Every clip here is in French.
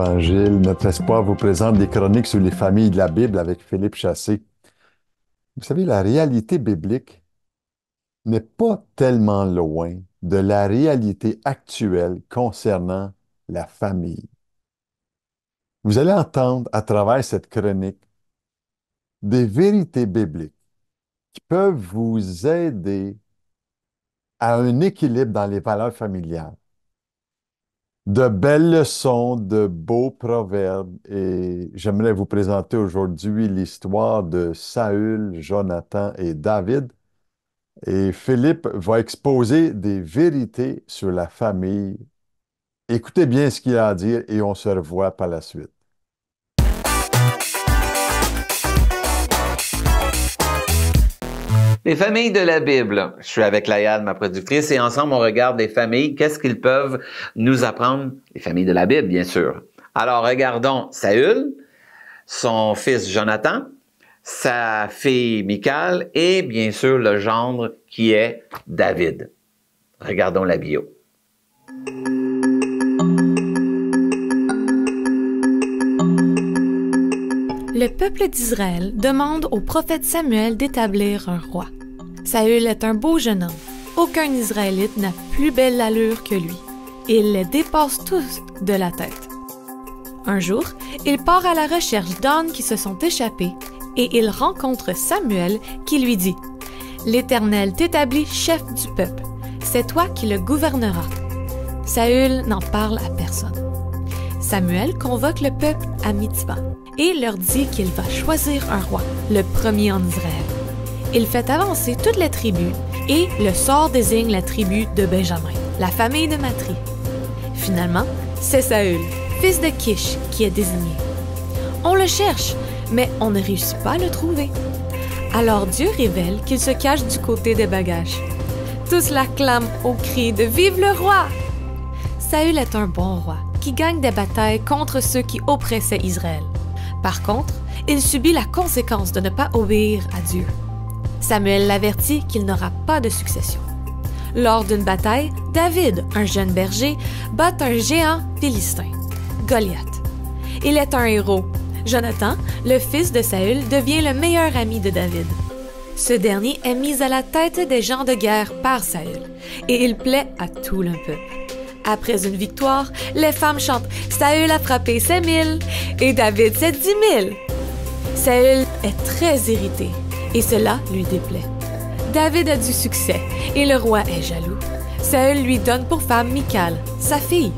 Évangiles. Notre espoir vous présente des chroniques sur les familles de la Bible avec Philippe Chassé. Vous savez, la réalité biblique n'est pas tellement loin de la réalité actuelle concernant la famille. Vous allez entendre à travers cette chronique des vérités bibliques qui peuvent vous aider à un équilibre dans les valeurs familiales. De belles leçons, de beaux proverbes, et j'aimerais vous présenter aujourd'hui l'histoire de Saül, Jonathan et David. Et Philippe va exposer des vérités sur la famille. Écoutez bien ce qu'il a à dire et on se revoit par la suite. Les familles de la Bible. Je suis avec Layad, ma productrice, et ensemble, on regarde les familles. Qu'est-ce qu'ils peuvent nous apprendre? Les familles de la Bible, bien sûr. Alors, regardons Saül, son fils Jonathan, sa fille Michal, et bien sûr, le gendre qui est David. Regardons la bio. Le peuple d'Israël demande au prophète Samuel d'établir un roi. Saül est un beau jeune homme. Aucun Israélite n'a plus belle allure que lui. Il les dépasse tous de la tête. Un jour, il part à la recherche d'ânes qui se sont échappés et il rencontre Samuel qui lui dit « L'Éternel t'établit chef du peuple. C'est toi qui le gouverneras. » Saül n'en parle à personne. Samuel convoque le peuple à Mitzpah et leur dit qu'il va choisir un roi, le premier en Israël. Il fait avancer toutes les tribus et le sort désigne la tribu de Benjamin, la famille de Matri. Finalement, c'est Saül, fils de Kish, qui est désigné. On le cherche, mais on ne réussit pas à le trouver. Alors Dieu révèle qu'il se cache du côté des bagages. Tous l'acclament au cri de « Vive le roi !» Saül est un bon roi qui gagne des batailles contre ceux qui oppressaient Israël. Par contre, il subit la conséquence de ne pas obéir à Dieu. Samuel l'avertit qu'il n'aura pas de succession. Lors d'une bataille, David, un jeune berger, bat un géant philistin, Goliath. Il est un héros. Jonathan, le fils de Saül, devient le meilleur ami de David. Ce dernier est mis à la tête des gens de guerre par Saül, et il plaît à tout le peuple. Après une victoire, les femmes chantent « Saül a frappé ses 1000 et David ses 10 000 ». Saül est très irrité et cela lui déplaît. David a du succès et le roi est jaloux. Saül lui donne pour femme Michal, sa fille.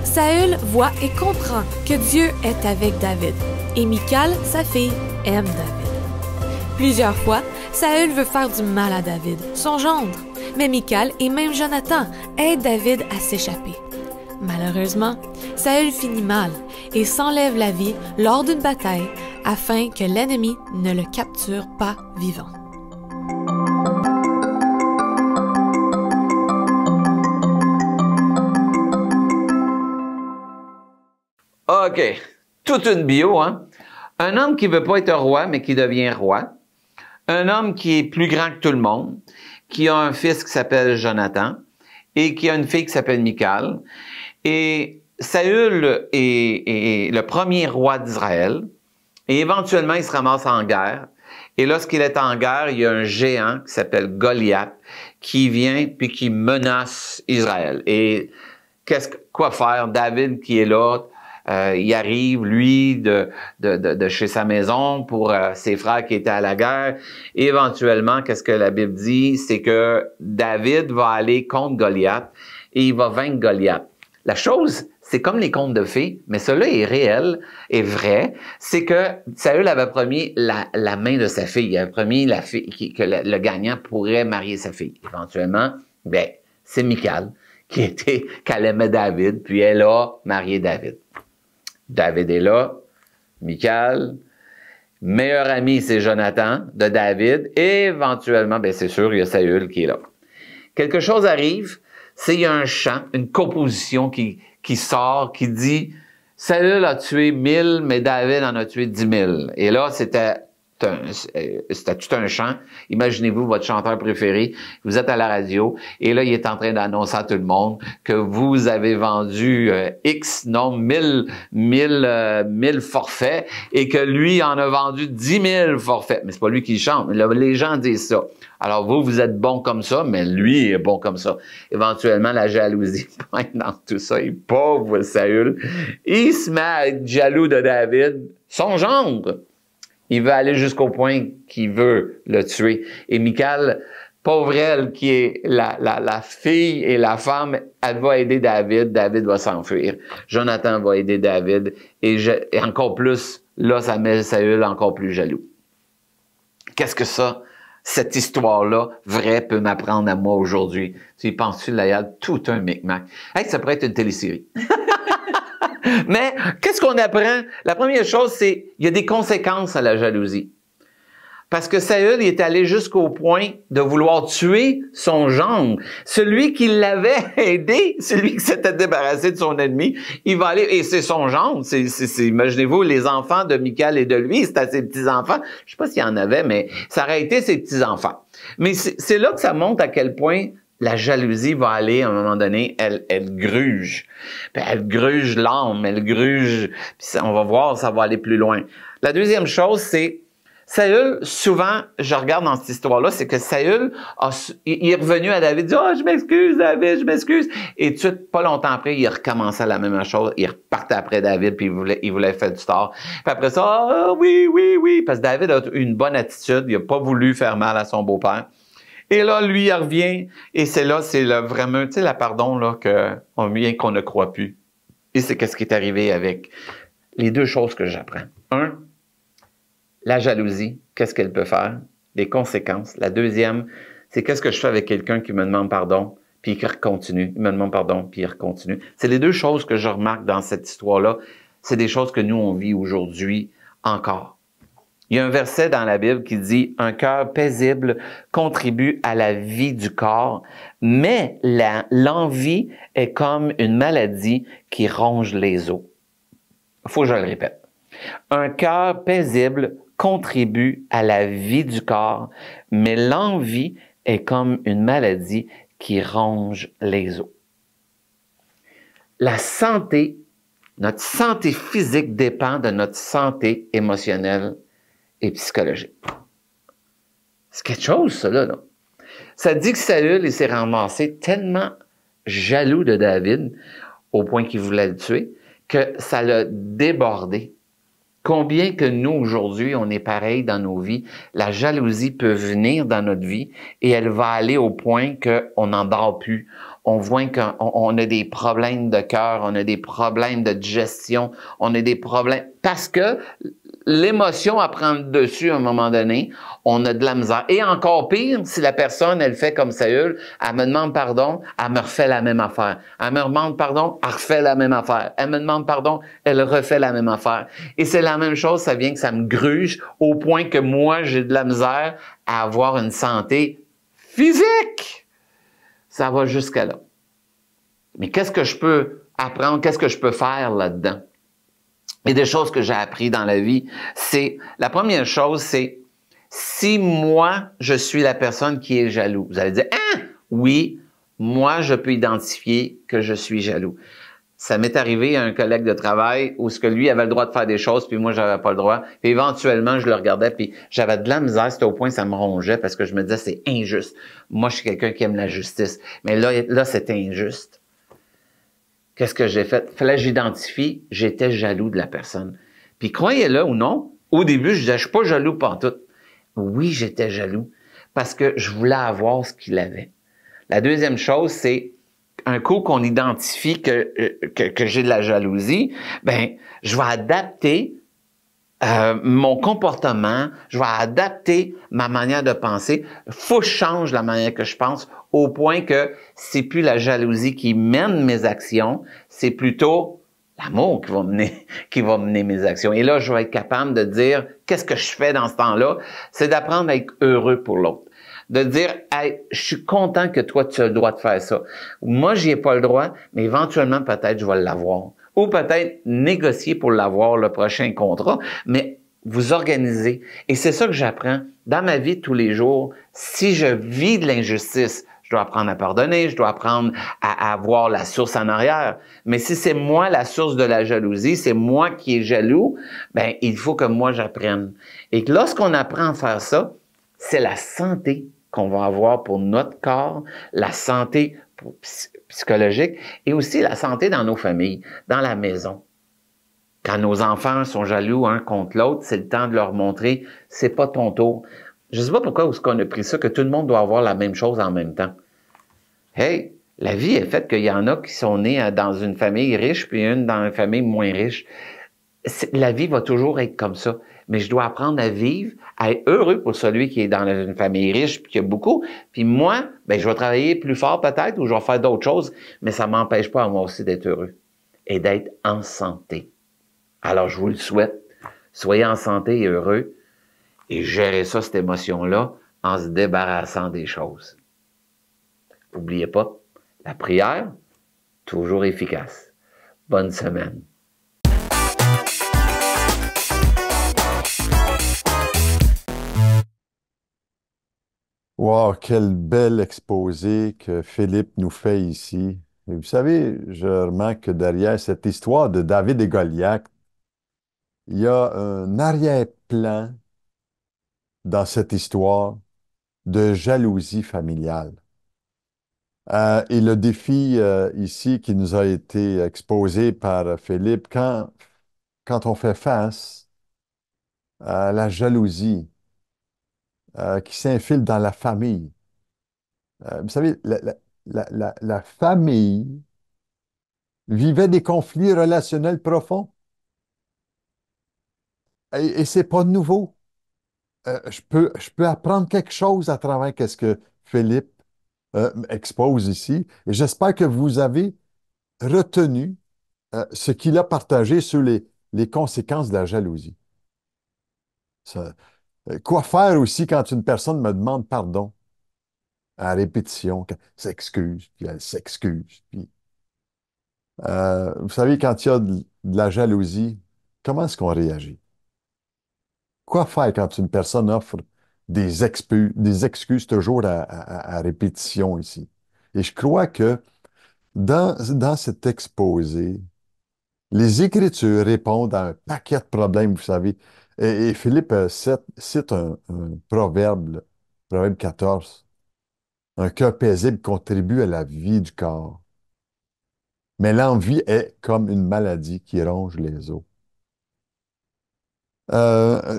Saül voit et comprend que Dieu est avec David et Michal, sa fille, aime David. Plusieurs fois, Saül veut faire du mal à David, son gendre. Mais Michal et même Jonathan aident David à s'échapper. Malheureusement, Saül finit mal et s'enlève la vie lors d'une bataille afin que l'ennemi ne le capture pas vivant. OK. Toute une bio, hein? Un homme qui veut pas être roi, mais qui devient roi. Un homme qui est plus grand que tout le monde, qui a un fils qui s'appelle Jonathan et qui a une fille qui s'appelle Michal. Et Saül est le premier roi d'Israël et éventuellement il se ramasse en guerre. Et lorsqu'il est en guerre, il y a un géant qui s'appelle Goliath qui vient puis qui menace Israël. Et quoi faire? David qui est là, il arrive, lui, de chez sa maison pour ses frères qui étaient à la guerre. Et éventuellement, qu'est-ce que la Bible dit? C'est que David va aller contre Goliath et il va vaincre Goliath. La chose, c'est comme les contes de fées, mais cela est réel et vrai. C'est que Saül avait promis la main de sa fille. Il avait promis la fille, que le gagnant pourrait marier sa fille. Éventuellement, ben, c'est Michal qu'elle aimait David, puis elle a marié David. David est là, Michal, meilleur ami c'est Jonathan de David, et éventuellement, ben c'est sûr, il y a Saül qui est là. Quelque chose arrive, c'est il y a un chant, une composition qui sort, qui dit « Saül a tué 1000, mais David en a tué 10 000 ». Et là, c'était c'était tout un chant. Imaginez-vous votre chanteur préféré, vous êtes à la radio, et là, il est en train d'annoncer à tout le monde que vous avez vendu X, non, 1000 forfaits, et que lui en a vendu 10 000 forfaits. Mais c'est pas lui qui chante, là, les gens disent ça. Alors vous êtes bon comme ça, mais lui est bon comme ça. Éventuellement, la jalousie pointe dans tout ça. Et pauvre Saül, il se met à être jaloux de David, son gendre. Il veut aller jusqu'au point qu'il veut le tuer. Et Michal, pauvre elle, qui est la fille et la femme, elle va aider David. David va s'enfuir. Jonathan va aider David. Et encore plus, là, ça met Saül encore plus jaloux. Qu'est-ce que ça, cette histoire-là, vraie, peut m'apprendre à moi aujourd'hui? Tu y penses-tu, Layal? Tout un micmac. Hey, ça pourrait être une télésérie. Mais qu'est-ce qu'on apprend? La première chose, c'est il y a des conséquences à la jalousie. Parce que Saül est allé jusqu'au point de vouloir tuer son gendre. Celui qui l'avait aidé, celui qui s'était débarrassé de son ennemi, il va aller, et c'est son gendre. Imaginez-vous, les enfants de Michal et de lui, c'était ses petits-enfants. Je sais pas s'il y en avait, mais ça aurait été ses petits-enfants. Mais c'est là que ça montre à quel point la jalousie va aller, à un moment donné, elle gruge. Puis elle gruge l'âme, elle gruge, puis on va voir, ça va aller plus loin. La deuxième chose, c'est Saül, souvent, je regarde dans cette histoire-là, c'est que Saül, il est revenu à David, il dit « Ah, je m'excuse, David, je m'excuse. » Et tout de suite, pas longtemps après, il recommençait la même chose, il repartait après David, puis il voulait faire du tort. Puis après ça, « Ah, oui, parce que David a une bonne attitude, il a pas voulu faire mal à son beau-père. Et là, lui, il revient, et c'est vraiment, tu sais, la pardon, là, qu'on vient qu'on ne croit plus. Et c'est qu'est-ce qui est arrivé avec les deux choses que j'apprends. Un, la jalousie, qu'est-ce qu'elle peut faire? Les conséquences. La deuxième, c'est qu'est-ce que je fais avec quelqu'un qui me demande pardon, puis qui continue. Il me demande pardon, puis il continue. C'est les deux choses que je remarque dans cette histoire-là. C'est des choses que nous, on vit aujourd'hui encore. Il y a un verset dans la Bible qui dit « Un cœur paisible contribue à la vie du corps, mais l'envie est comme une maladie qui ronge les os. » Il faut que je le répète. Un cœur paisible contribue à la vie du corps, mais l'envie est comme une maladie qui ronge les os. La santé, notre santé physique dépend de notre santé émotionnelle et psychologique. C'est quelque chose, ça, là. Ça dit que Saül, il s'est ramassé tellement jaloux de David, au point qu'il voulait le tuer, que ça l'a débordé. Combien que nous, aujourd'hui, on est pareil dans nos vies. La jalousie peut venir dans notre vie et elle va aller au point qu'on n'en dort plus. On voit qu'on a des problèmes de cœur, on a des problèmes de digestion, on a des problèmes... Parce que l'émotion à prendre dessus à un moment donné, on a de la misère. Et encore pire, si la personne, elle fait comme Saül, elle me demande pardon, elle me refait la même affaire. Elle me demande pardon, elle refait la même affaire. Elle me demande pardon, elle refait la même affaire. Et c'est la même chose, ça vient que ça me gruge au point que moi, j'ai de la misère à avoir une santé physique. Ça va jusqu'à là. Mais qu'est-ce que je peux apprendre? Qu'est-ce que je peux faire là-dedans? Et des choses que j'ai appris dans la vie, c'est, la première chose, c'est, si moi, je suis la personne qui est jaloux, vous allez dire, « Ah! Oui, moi, je peux identifier que je suis jaloux. » Ça m'est arrivé à un collègue de travail où ce que lui avait le droit de faire des choses, puis moi, j'avais pas le droit. Puis éventuellement, je le regardais, puis j'avais de la misère, c'était au point que ça me rongeait parce que je me disais, c'est injuste. Moi, je suis quelqu'un qui aime la justice. Mais là c'était injuste. Qu'est-ce que j'ai fait? Fallait que j'identifie, j'étais jaloux de la personne. Puis croyez-le ou non, au début, je disais, je suis pas jaloux pantoute. Oui, j'étais jaloux parce que je voulais avoir ce qu'il avait. La deuxième chose, c'est un coup qu'on identifie que j'ai de la jalousie, ben, je vais adapter mon comportement, je vais adapter ma manière de penser. Faut que je change la manière que je pense au point que c'est plus la jalousie qui mène mes actions, c'est plutôt l'amour qui va mener mes actions. Et là, je vais être capable de dire qu'est-ce que je fais dans ce temps-là, c'est d'apprendre à être heureux pour l'autre. De dire, hey, je suis content que toi, tu as le droit de faire ça. Moi, j'y ai pas le droit, mais éventuellement, peut-être, je vais l'avoir. Ou peut-être négocier pour l'avoir, le prochain contrat. Mais vous organiser. Et c'est ça que j'apprends dans ma vie de tous les jours. Si je vis de l'injustice, je dois apprendre à pardonner, je dois apprendre à voir la source en arrière. Mais si c'est moi la source de la jalousie, c'est moi qui est jaloux, ben il faut que moi j'apprenne. Et que lorsqu'on apprend à faire ça, c'est la santé qu'on va avoir pour notre corps, la santé psychologique et aussi la santé dans nos familles, dans la maison. Quand nos enfants sont jaloux un contre l'autre, c'est le temps de leur montrer, c'est pas ton tour. Je sais pas pourquoi où est-ce qu'on a pris ça, que tout le monde doit avoir la même chose en même temps. Hey, la vie est faite qu'il y en a qui sont nés dans une famille riche puis une dans une famille moins riche. La vie va toujours être comme ça. Mais je dois apprendre à vivre, à être heureux pour celui qui est dans une famille riche puis qui a beaucoup. Puis moi, ben, je vais travailler plus fort peut-être ou je vais faire d'autres choses, mais ça m'empêche pas à moi aussi d'être heureux et d'être en santé. Alors, je vous le souhaite. Soyez en santé et heureux et gérez ça, cette émotion-là, en se débarrassant des choses. N'oubliez pas, la prière, toujours efficace. Bonne semaine. Wow, quel bel exposé que Philippe nous fait ici. Et vous savez, je remarque que derrière cette histoire de David et Goliath, il y a un arrière-plan dans cette histoire de jalousie familiale. Et le défi ici qui nous a été exposé par Philippe, quand on fait face à la jalousie qui s'infile dans la famille. Vous savez, la famille vivait des conflits relationnels profonds. Et c'est pas nouveau. Je peux apprendre quelque chose à travers ce que Philippe expose ici. Et j'espère que vous avez retenu ce qu'il a partagé sur les conséquences de la jalousie. Ça- quoi faire aussi quand une personne me demande pardon à répétition, qu'elle s'excuse, puis elle s'excuse. Puis, vous savez, quand il y a de la jalousie, comment est-ce qu'on réagit? Quoi faire quand une personne offre des excuses toujours à répétition ici? Et je crois que dans cet exposé, les Écritures répondent à un paquet de problèmes, vous savez. Et Philippe cite un proverbe, proverbe 14. Un cœur paisible contribue à la vie du corps, mais l'envie est comme une maladie qui ronge les os.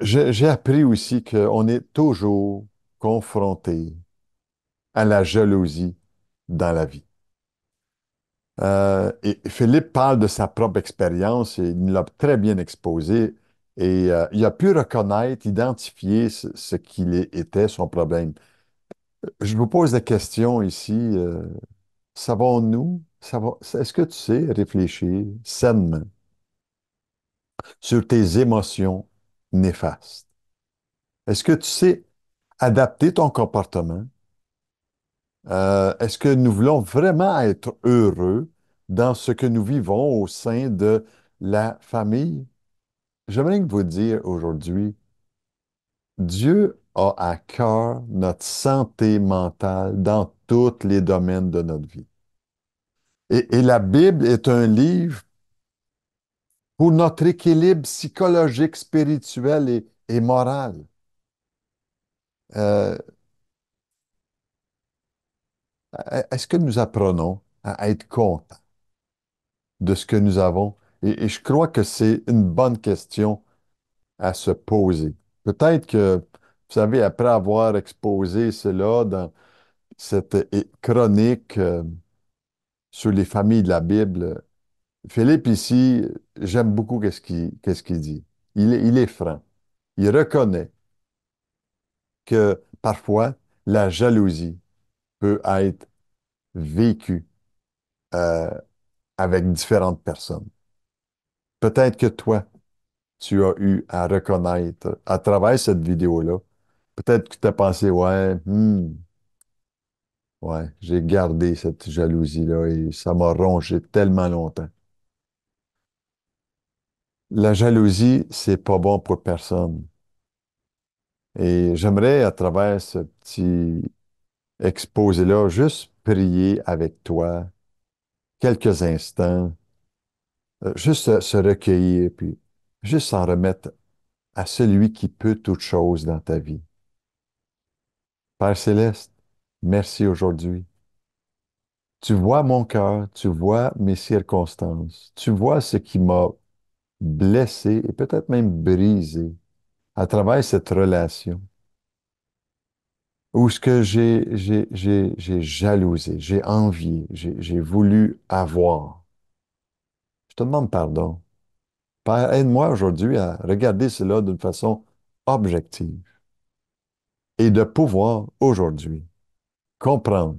J'ai appris aussi qu'on est toujours confronté à la jalousie dans la vie. Et Philippe parle de sa propre expérience et il nous l'a très bien exposé. Et il a pu reconnaître, identifier ce qu'il était, son problème. Je vous pose la question ici, savons-nous, est-ce que tu sais réfléchir sainement sur tes émotions néfastes? Est-ce que tu sais adapter ton comportement? Est-ce que nous voulons vraiment être heureux dans ce que nous vivons au sein de la famille? J'aimerais vous dire aujourd'hui, Dieu a à cœur notre santé mentale dans tous les domaines de notre vie. Et la Bible est un livre pour notre équilibre psychologique, spirituel et moral. Euh, Est-ce que nous apprenons à être contents de ce que nous avons? Et je crois que c'est une bonne question à se poser. Peut-être que, vous savez, après avoir exposé cela dans cette chronique sur les familles de la Bible, Philippe ici, j'aime beaucoup qu'est-ce qu'il dit. Il est franc. Il reconnaît que parfois, la jalousie peut être vécue euh, avec différentes personnes. Peut-être que toi, tu as eu à reconnaître à travers cette vidéo-là, peut-être que tu as pensé, ouais, ouais, j'ai gardé cette jalousie-là et ça m'a rongé tellement longtemps. La jalousie, c'est pas bon pour personne. Et j'aimerais, à travers ce petit exposé-là, juste prier avec toi quelques instants, juste se recueillir, puis juste s'en remettre à celui qui peut toutes choses dans ta vie. Père Céleste, merci aujourd'hui. Tu vois mon cœur, tu vois mes circonstances, tu vois ce qui m'a blessé et peut-être même brisé à travers cette relation où ce que j'ai jalousé, j'ai envié, j'ai voulu avoir. Je te demande pardon. Père, aide-moi aujourd'hui à regarder cela d'une façon objective et de pouvoir aujourd'hui comprendre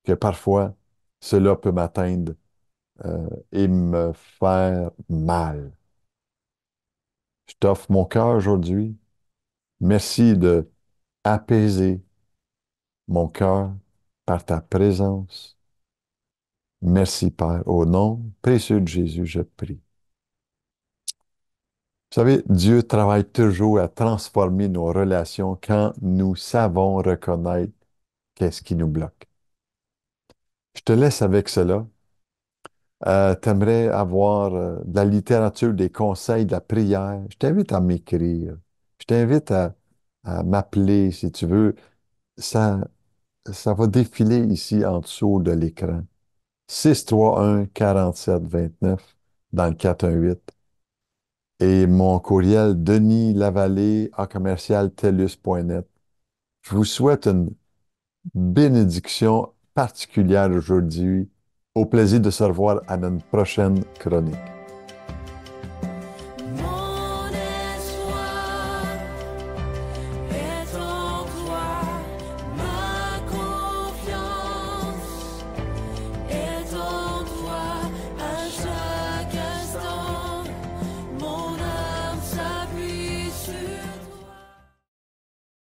que parfois cela peut m'atteindre et me faire mal. Je t'offre mon cœur aujourd'hui. Merci de apaiser mon cœur par ta présence. Merci, Père. Au nom précieux de Jésus, je prie. Vous savez, Dieu travaille toujours à transformer nos relations quand nous savons reconnaître qu'est-ce qui nous bloque. Je te laisse avec cela. T'aimerais avoir de la littérature, des conseils, de la prière. Je t'invite à m'écrire. Je t'invite à m'appeler si tu veux. Ça, ça va défiler ici en dessous de l'écran. 631 47 29 dans le 418. Et mon courriel, Denis Lavallée, à commercial tellus.net. Je vous souhaite une bénédiction particulière aujourd'hui. Au plaisir de se revoir à notre prochaine chronique.